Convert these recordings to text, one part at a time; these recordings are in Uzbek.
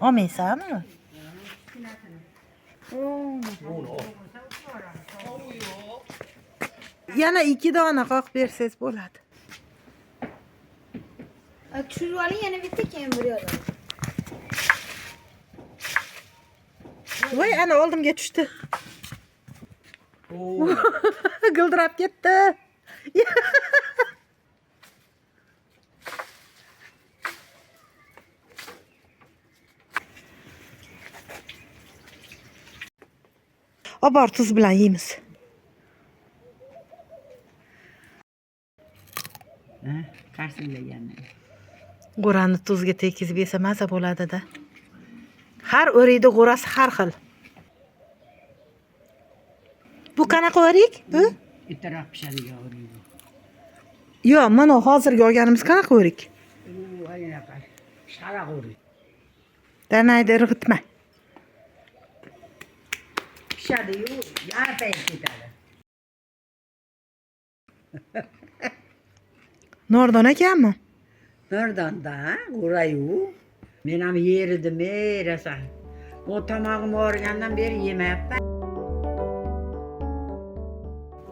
Olmaysanmi? Yana 2 dona qoqib bersangiz bo'ladi. Tushirib oling, yana bitta keyin bir yo'l. Voy, ana oldimga tushdi. G'ildirab ketdi. Obor tuz bilan yeymiz. Qarsillaganni. G'o'rani tuzga tekizib yesa maza bo'ladi-da. Har o'riydi g'o'rasi har xil. Bu qanaqa o'rik? Bu? Ertaroq pishadigan o'rik. Yo'q, mana hozirgi olganimiz qanaqa o'rik? U anaqa shalaq o'rik. Danayda irg'itma. Pishadi-yu, yarpayib ketadi. Nordon ekanmi? Nordonda, g'o'rayu. Men ham yeridim, rosa. O tomog'im og'rigandan beri yemayapman.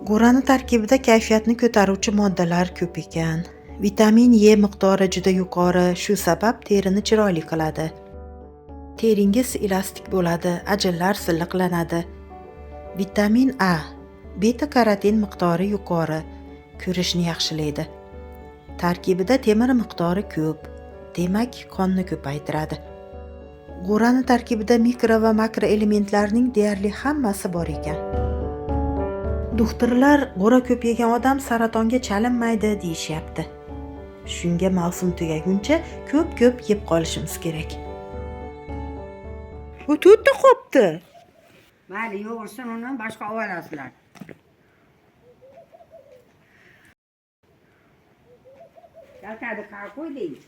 G'o'rani tarkibida kayfiyatni ko'taruvchi moddalar ko'p ekan. Vitamin E miqdori juda yuqori, shu sabab terini chiroyli qiladi. Teringiz elastik bo'ladi, ajinlar silliqlanadi. Vitamin A, beta karotin miqdori yuqori, ko'rishni yaxshilaydi. Tarkibida temir miqdori ko'p, demak qonni ko'paytiradi. G'o'rani tarkibida mikro va makro elementlarning deyarli hammasi bor ekan. Doktorlar g'o'ra ko'p yegan odam saratonga chalinmaydi deyishyapti. Shunga mavsum tugaguncha ko'p yeb qolishimiz kerak. Bu to'rtta qopti. Mayli, yo'g'irsin uni boshqa olasizlar. Kalkadi qo'y deydi.